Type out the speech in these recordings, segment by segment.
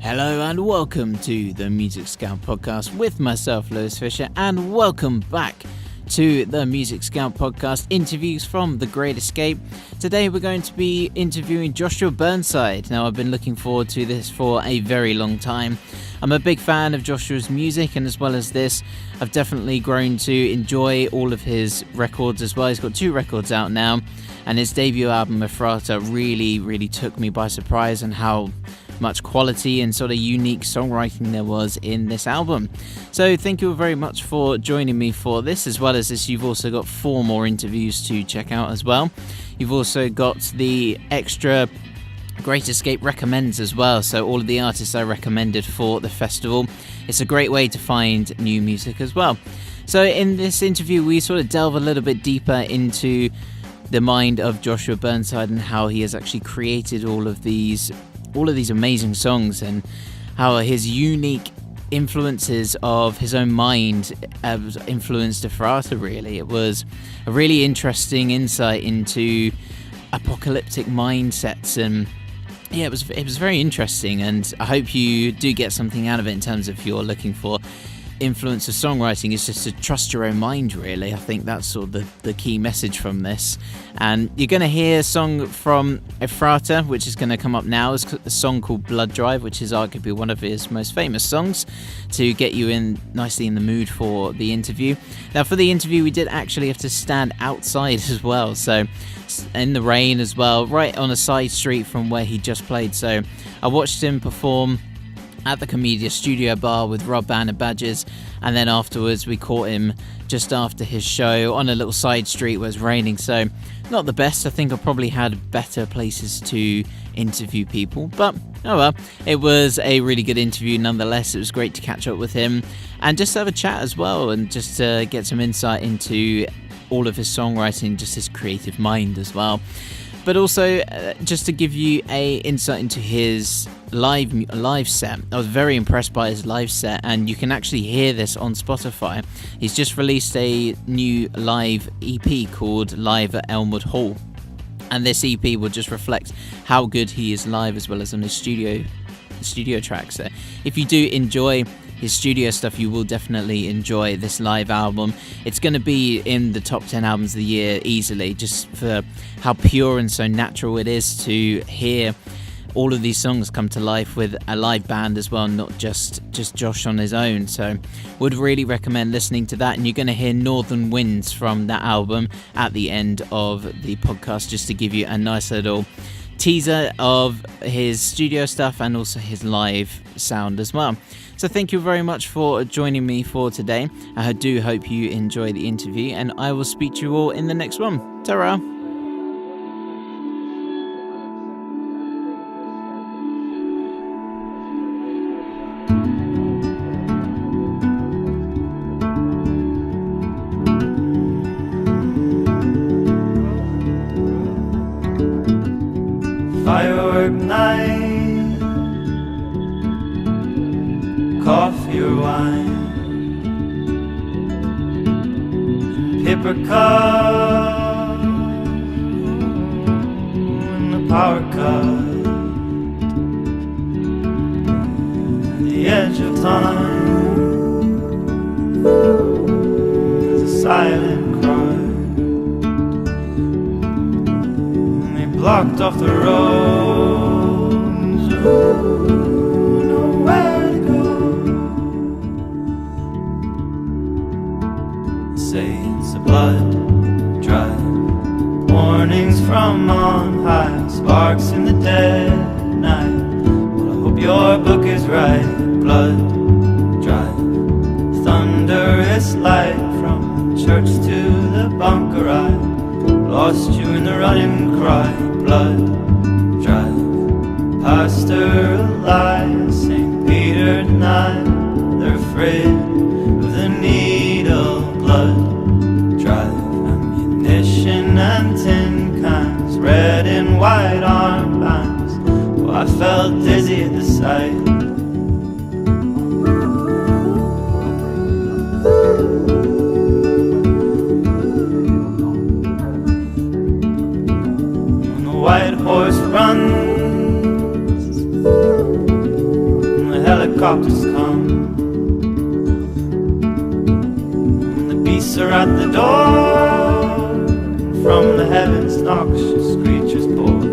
Hello and welcome to the Music Scout Podcast with myself, Lewis Fisher, and welcome back to the Music Scout Podcast interviews from The Great Escape. Today we're going to be interviewing Joshua Burnside. Now, I've been looking forward to this for a very long time. I'm a big fan of Joshua's music, and as well as this, I've definitely grown to enjoy all of his records as well. He's got 2 records out now, and his debut album, Ephrata, really took me by surprise and how much quality and sort of unique songwriting there was in this album. So thank you very much for joining me for this. As well as this, you've also got 4 more interviews to check out as well. You've also got the extra Great Escape recommends as well, so all of the artists I recommended for the festival. It's a great way to find new music as well. So in this interview, we sort of delve a little bit deeper into the mind of Joshua Burnside and how he has actually created all of these amazing songs, and how his unique influences of his own mind have influenced Ephrata. Really, it was a really interesting insight into apocalyptic mindsets, and yeah, it was very interesting, and I hope you do get something out of it in terms of if you're looking for influence of songwriting. Is just to trust your own mind, really. I think that's sort of the key message from this. And you're going to hear a song from Ephrata, which is going to come up now. It's a song called Blood Drive, which is arguably one of his most famous songs, to get you in nicely in the mood for the interview. Now, for the interview, we did actually have to stand outside as well, so in the rain as well, right on a side street from where he just played. So I watched him perform at the Comedia Studio Bar with Rob Band and Badges, and then afterwards we caught him just after his show on a little side street where it was raining. So not the best. I think I probably had better places to interview people, but oh well, it was a really good interview nonetheless. It was great to catch up with him and just have a chat as well, and just to get some insight into all of his songwriting, just his creative mind as well. But also, just to give you a insight into his live set. I was very impressed by his live set, and you can actually hear this on Spotify. He's just released a new live EP called Live at Elmwood Hall, and this EP will just reflect how good he is live as well as on his studio tracks. So if you do enjoy his studio stuff, you will definitely enjoy this live album. It's going to be in the top 10 albums of the year easily, just for how pure and so natural it is to hear all of these songs come to life with a live band as well, not just Josh on his own. So would really recommend listening to that, and you're going to hear Northern Winds from that album at the end of the podcast, just to give you a nice little teaser of his studio stuff and also his live sound as well. So thank you very much for joining me for today. I do hope you enjoy the interview, and I will speak to you all in the next one. Ta-ra! Firework night, coffee or wine, paper cup, and the power cut, the edge of time, there's a silent cry. Blocked off the roads, nowhere to go. Say it's a blood drive, warnings from on high, sparks in the dead night. Well, I hope your book is right. Blood drive, thunderous light from church to the bunker ride. Lost you in the running cry. Blood drive, pastor alive, St. Peter denied. They're afraid of the needle. Blood drive, ammunition and tin cans, red and white armbands. Oh, I felt dizzy at the sight. White horse runs, and helicopters come. The beasts are at the door, and from the heavens noxious creatures pour.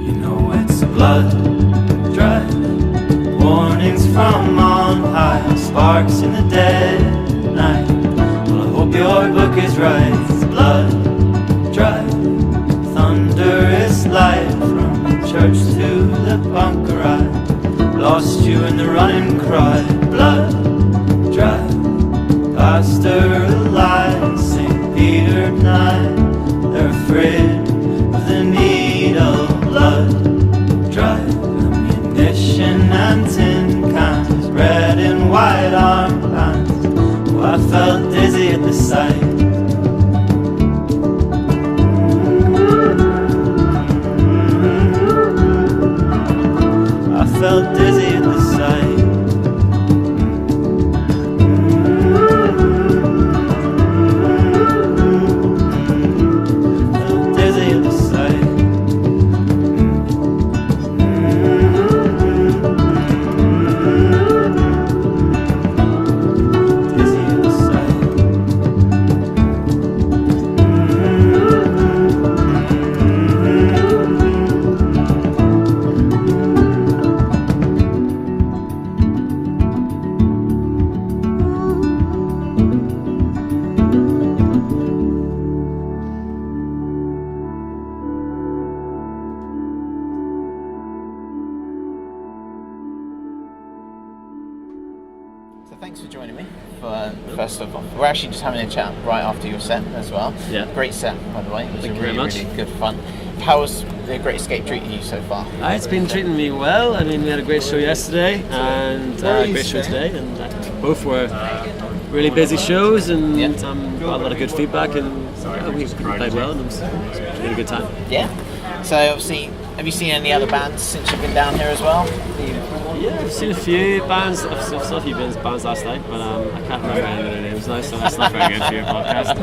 You know it's blood drive, warnings from on high, sparks in the dead night. Well, I hope your book is right. It's blood drive, thunderous light, from the church to the bunker. I lost you in the running cry. Blood drive, pastor alive, St. Peter night. They're afraid of the needle. Blood drive, ammunition and tin cans, red and white armbands. Oh, I felt dizzy at the sight. I felt dizzy at the sight. Felt dizzy at the sight. Dizzy at the sight. So thanks for joining me. First of all, we're actually just having a chat right after your set as well. Yeah. Great set, by the way. It was Thank you really, very much. really good fun. How's the Great Escape treating you so far? It's been treating me well. I mean, we had a great show yesterday and a great show today, and both were really busy shows, and got a lot of good feedback, and we played well, and it was really a good time. Yeah. So obviously, have you seen any other bands since you've been down here as well? Yeah, I've seen a few bands. I've saw a few bands last night, but I can't remember any of their names now, so that's not very good for your podcast.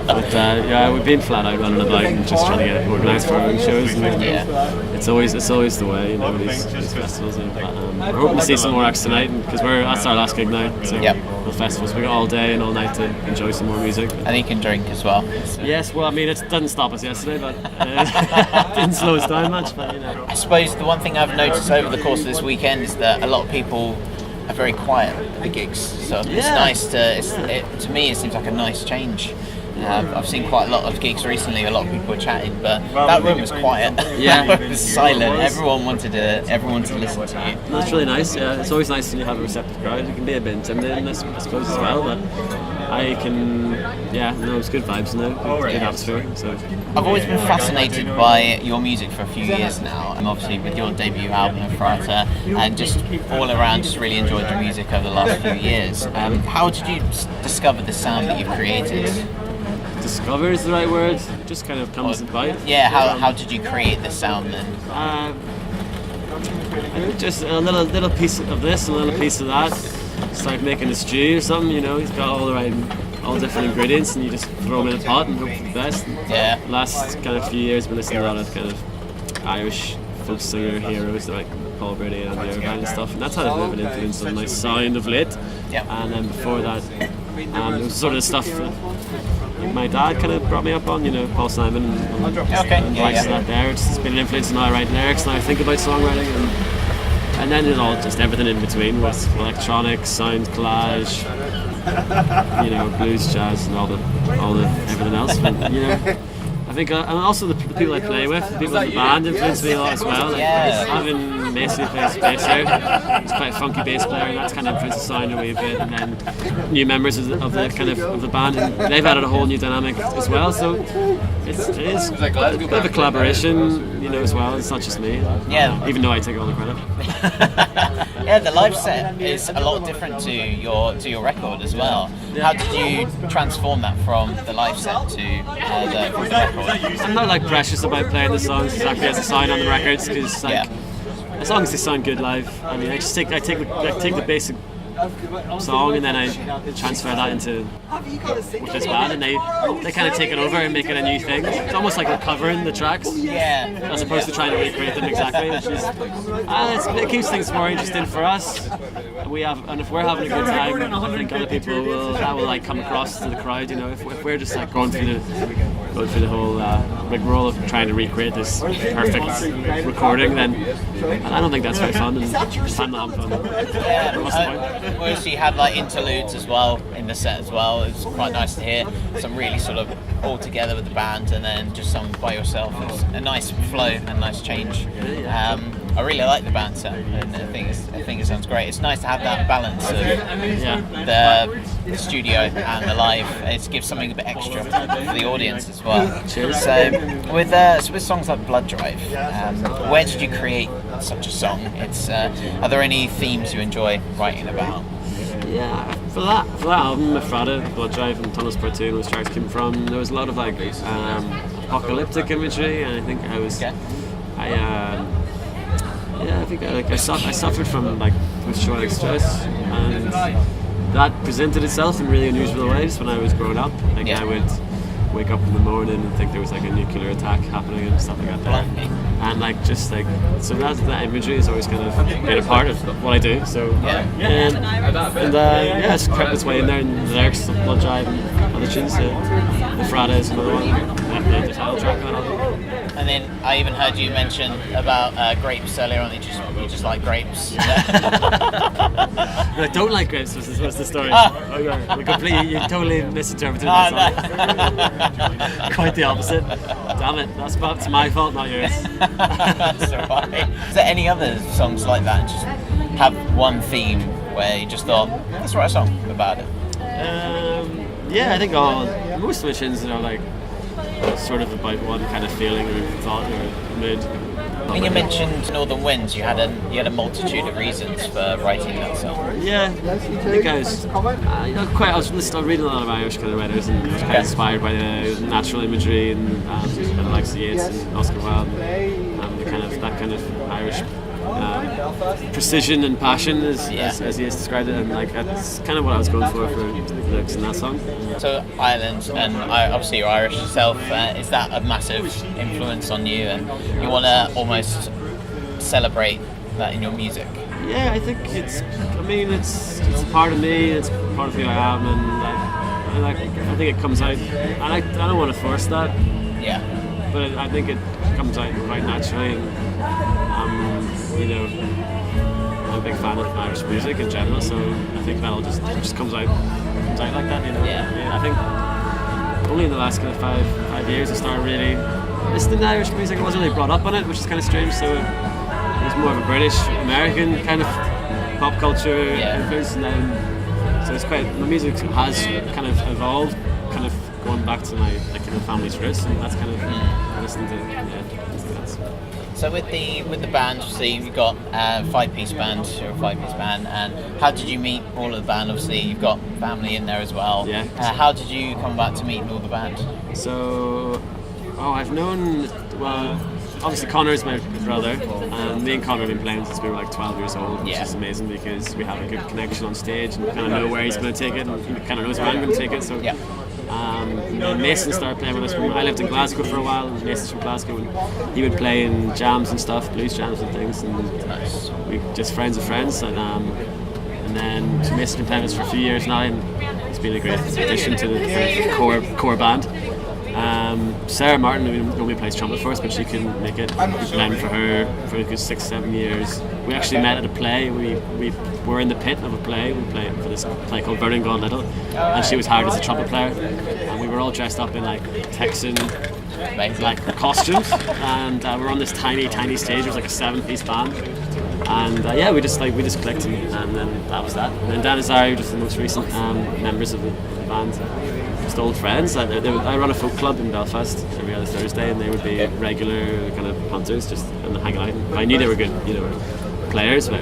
But yeah, we've been flat out running about and just trying to get it organised for our own shows. And it's always the way, you know, these festivals. And, we're hoping to see some more acts tonight, because that's our last gig now. So the festivals, we got all day and all night to enjoy some more music. And you can drink as well. So. Yes, well, I mean, it didn't stop us yesterday, but it didn't slow us down much. But you know, I suppose the one thing I've noticed over the course of this weekend is that a lot of people are very quiet at the gigs. So it's nice to me it seems like a nice change. I've seen quite a lot of gigs recently. A lot of people were chatting, but that room was quiet. Yeah, it was silent. Everyone wanted to listen to you. That's really nice. Yeah, it's always nice when you have a receptive crowd. It can be a bit intimidating, I suppose, as well. But it's good vibes in there, good atmosphere. So I've always been fascinated by your music for a few years now, and obviously with your debut album, Frighter, and just all around, just really enjoyed your music over the last few years. How did you discover the sound that you've created? Discover is the right word. It just kind of comes about. Yeah, how did you create the sound then? Just a little piece of this, a little piece of that. It's like making a stew or something, you know. You've got all different ingredients, and you just throw them in a pot and hope for the best. Yeah. Last kind of few years, been listening to a lot of kind of Irish folk singer heroes like Paul Brady and the Irvine and stuff, and that's had a bit of an influence on my sound of late. Yeah. And then before that, it was sort of the stuff that my dad kind of brought me up on, you know, Paul Simon and that there. It's been an influence on how I write lyrics and how I think about songwriting, and then it all just everything in between with electronic, sound collage, you know, blues, jazz, and all the everything else. But, you know, I think, and also the people I play with, the people in the band influence me a lot as well. Like, having Macy who plays bass here, he's quite a funky bass player, and that's kind of influenced the sound a wee bit. And then new members of the band, and they've added a whole new dynamic as well. So it is a bit of a collaboration, you know, as well. It's not just me. Yeah. Even though I take all the credit. Yeah, the live set is a lot different to your record as well. How did you transform that from the live set to the record? I'm not like precious about playing the songs exactly as they sound on the records, because as long as they sound good live, I mean, I take the basic song, and then I transfer that into with this band, and they kind of take it over and make it a new thing. It's almost like we're covering the tracks, as opposed to trying to recreate them exactly, which is it keeps things more interesting for us. And if we're having a good time, I think other people will like come across to the crowd. You know, if we're just like going through the whole rigmarole of trying to recreate this perfect recording, then I don't think that's very fun, and I'm not having fun. What's the point? Also, you had like interludes as well in the set as well. It's quite nice to hear some really sort of all together with the band, and then just some by yourself. It's a nice flow and nice change. I really like the band set, and I think it sounds great. It's nice to have that balance of the studio and the live. It gives something a bit extra for the audience as well. Cheers. So with songs like Blood Drive, where did you create such a song? Are there any themes you enjoy writing about? Yeah, for that album, Mefrada, Blood Drive, and Tunnels Part 2, and those tracks came from, there was a lot of like apocalyptic imagery, and I think I suffered from like post-traumatic stress, and that presented itself in really unusual ways when I was growing up. Like I would wake up in the morning and think there was like a nuclear attack happening and stuff like that. And like just like so that imagery has always kind of been a part of what I do. So it's crept its way in there, and the lyrics of Blood Drive and other tunes. The Frada is another one. The title track on it. And then I even heard you mention about grapes earlier on. You just like grapes. I don't like grapes. Was the story? You totally misinterpreted that song. Quite the opposite. Damn it! That's my fault, not yours. That's alright. Is there any other songs like that? Just have one theme where you just thought, let's write a song about it. I think most of my tunes are like sort of about one kind of feeling or thought or mood. When you mentioned Northern Winds, you had a multitude of reasons for writing that song. Yeah, I think I was reading a lot of Irish kind of writers, and was kind of inspired by the natural imagery and the likes of Yeats and Oscar Wilde, and that kind of Irish precision and passion, as Yeats described it, and like that's kind of what I was going for the lyrics in that song. So Ireland, and obviously you're Irish yourself, is that a massive influence on you, and you want to almost celebrate that in your music? Yeah, I think it's a part of me, it's part of who I am, and I think it comes out, and I don't want to force that. Yeah. But I think it comes out quite naturally, and I'm a big fan of Irish music in general, so I think that'll just comes out like that. I think only in the last kind of five years I started really listening to Irish music. I wasn't really brought up on it, which is kind of strange. So it was more of a British American kind of pop culture influence, and then so it's quite my music has kind of evolved, kind of going back to my kind of family's roots, and that's kind of listening to So with the band, obviously you've got a 5-piece band, you're a 5-piece band, and how did you meet all of the band? Obviously you've got family in there as well. Yeah. How did you come about to meeting all the band? So, I've known, obviously Connor's my brother, and me and Connor have been playing since we were like 12 years old, which is amazing because we have a good connection on stage and kind of know where he's going to take it, and he kind of knows where I'm going to take it. So. Yeah. Mason started playing with us. I lived in Glasgow for a while, and Mason's from Glasgow, and he would play in jams and stuff, blues jams and things, and we just friends of friends. And then Mason's been playing with us for a few years now, and it's been a great addition to the core band. Sarah Martin, who normally plays trumpet for us, but she couldn't make it. We've played for her for a good 6-7 years. We actually met at a play. We were in the pit of a play. We played for this play called Burning Gone Little, and she was hired as a trumpet player. And we were all dressed up in like Texan costumes, and we're on this tiny stage. It was like a 7-piece band, and we just clicked, and then that was that. And then Dan and Zari were just the most recent members of the band. Just old friends. I run a folk club in Belfast every other Thursday, and they would be regular kind of punters, just and hanging out. I knew they were good, players, but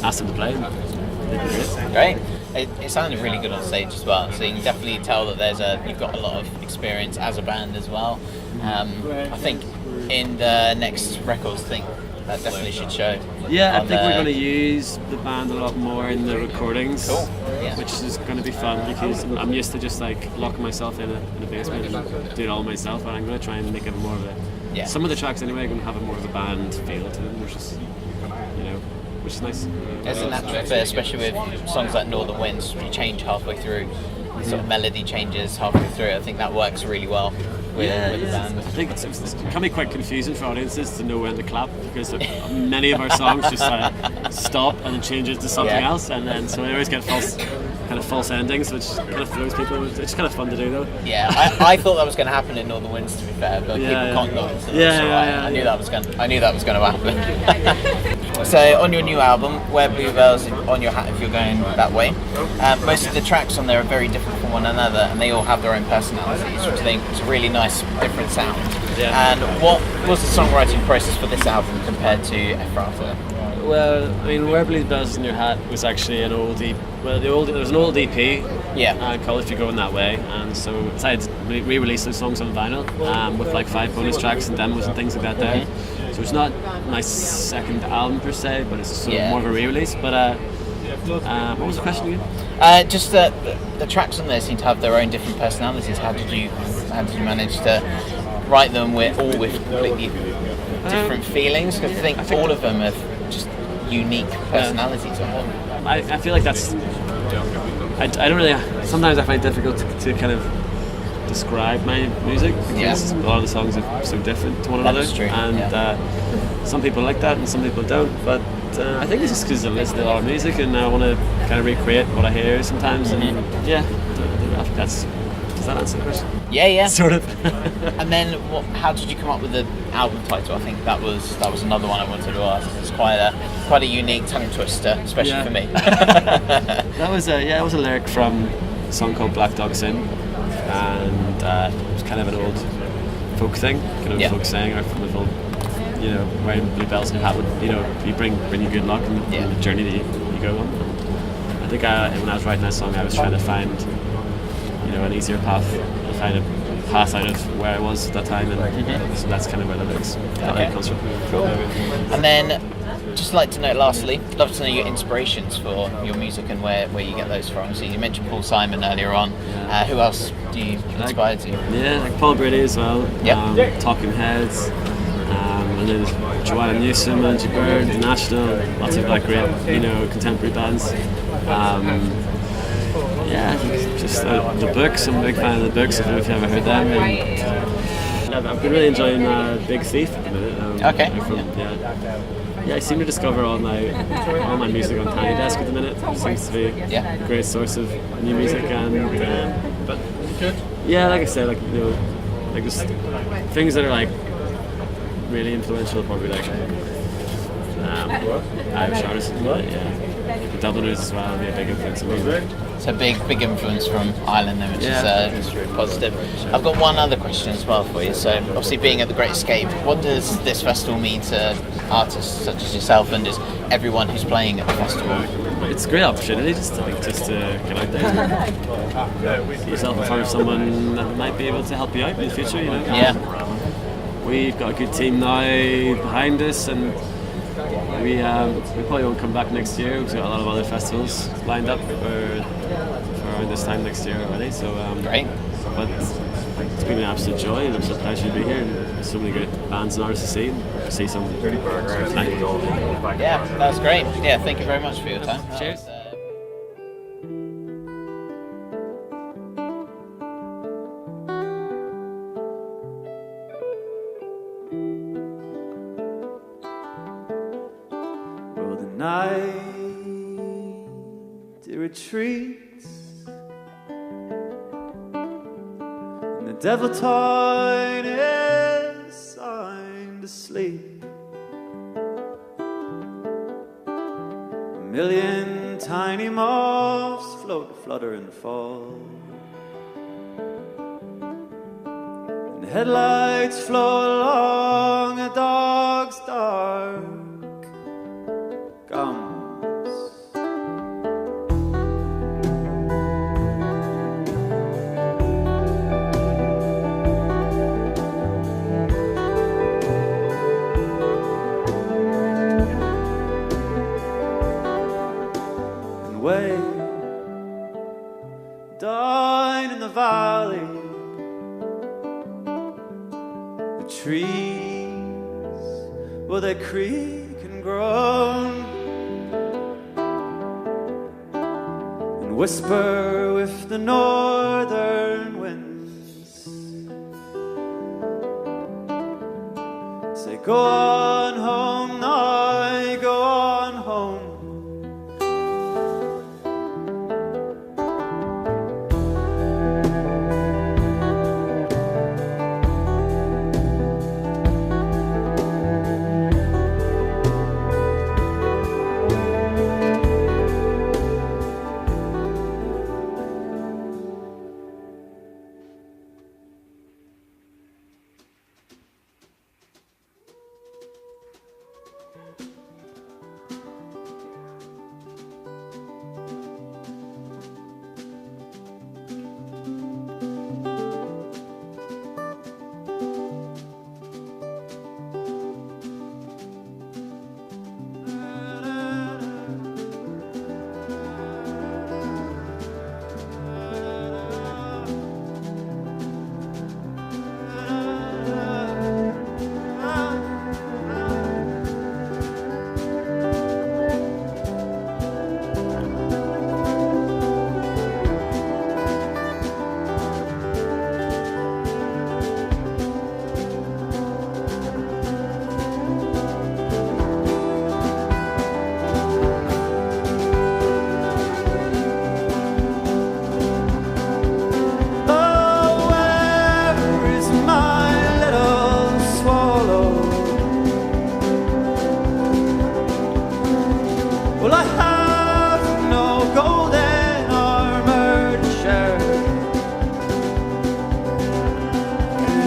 asked them to play. Great. It sounded really good on stage as well. So you can definitely tell that you've got a lot of experience as a band as well. I think in the next records, that definitely should show. Yeah, I think we're going to use the band a lot more in the recordings, Cool. Yeah. which is going to be fun because I'm used to just like locking myself in a basement and do it all myself, but I'm going to try and make it more of a. Yeah. Some of the tracks anyway are going to have a more of a band feel to them, which is nice. It's a natural fit, especially with songs like Northern Winds. You change halfway through, sort of melody changes halfway through. I think that works really well with the band. I think it can be quite confusing for audiences to know when to clap because many of our songs just stop and then change it to something else, and then so we always get false endings, which kind of throws people. It's kind of fun to do though. Yeah, I thought that was going to happen in Northern Winds, to be fair, but people can't know. So that's all right. I knew that was going to happen. So on your new album, Wear Bluebells on Your Hat if you're going that way, most of the tracks on there are very different from one another, and they all have their own personalities, which I think is a really nice, different sound. Yeah. And what was the songwriting process for this album compared to Ephrata? Well, I mean, Where Bluebells in Your Hat was actually an old EP. Well, there was an old EP called If You're Going That Way, and so I decided to re-release those songs on vinyl with like 5 bonus tracks and demos and things like that there. So it's not my second album per se, but it's sort of more of a re-release. But what was the question again? Just that the tracks on there seem to have their own different personalities. How did you manage to write them with completely different feelings? Because I think all of them have just unique personalities on them. I feel like that's. I don't really. Sometimes I find it difficult to kind of describe my music because a lot of the songs are so different to one another. That's true. And some people like that and some people don't. But I think it's just because I listen to a lot of music and I want to kind of recreate what I hear sometimes. And I think that's. Does that answer the question? Yeah. Sort of. And then, how did you come up with the album title? I think that was another one I wanted to ask. It's quite a unique tongue twister, especially for me. That was a lyric from a song called Black Dog Sin, and it was kind of an old folk thing, kind of folk saying, or from the old, wearing blue bells in your hat would, you bring you good luck in the journey that you go on. And I think when I was writing that song, I was trying to find an easier path, find a path out of where I was at that time, and so that's kind of where the lyrics comes from. Cool. And then, just like to know, lastly, love to know your inspirations for your music and where you get those from. So you mentioned Paul Simon earlier on. Who else do you inspire to? Yeah, like Paul Brady as well. Talking Heads, and then Joanna Newsom, Angie Bird, The National, lots of like great, contemporary bands. I think just the books. I'm a big fan of the books. I don't know if you've ever heard them. And I've been really enjoying Big Thief at the minute. I seem to discover all my music on Tiny Desk at the minute. It seems to be a great source of new music, and like I said, like just things that are like really influential, probably like Irish artists, the Dubliners as well, be a big influence on me. It's a big influence from Ireland then, which is really positive. I've got one other question as well for you. So obviously being at the Great Escape, what does this festival mean to artists such as yourself and just everyone who's playing at the festival? It's a great opportunity just to get out there and get yourself in front of someone that might be able to help you out in the future, We've got a good team now behind us, and we probably won't come back next year. We've got a lot of other festivals lined up for around this time next year already. So great. But it's been an absolute joy and an absolute pleasure to be here. And there's so many great bands and artists to see some. Yeah, that's great. Yeah, thank you very much for your time. Cheers. Night it retreats, and the devil toy is signed to sleep. A million tiny moths float, flutter, and fall, and the headlights float along a dog's dark gums. trees, will they creak and groan and whisper with the northern winds? Say, go on home now, go on home. Well, I have no golden armor to share.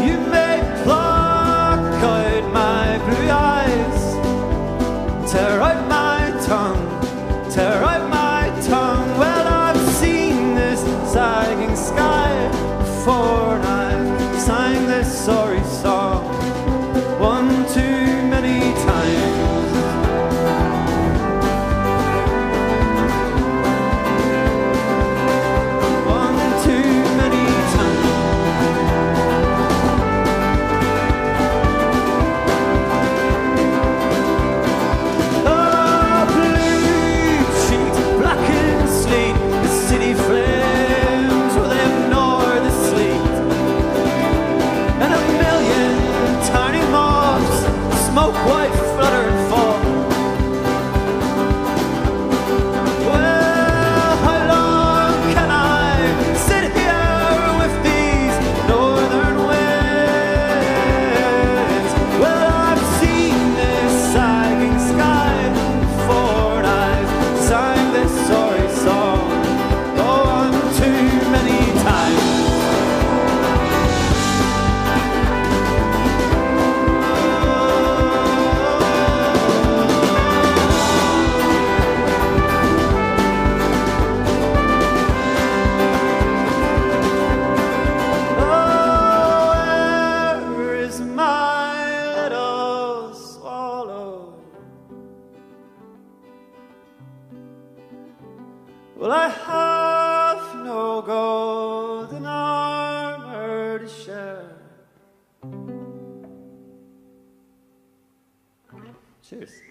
You may pluck out my blue eyes, tear out my tongue, tear out my tongue. Well, I've seen this sagging sky before, and I've sang this sorry song one too many times. Well, I have no golden armor to share. Cheers.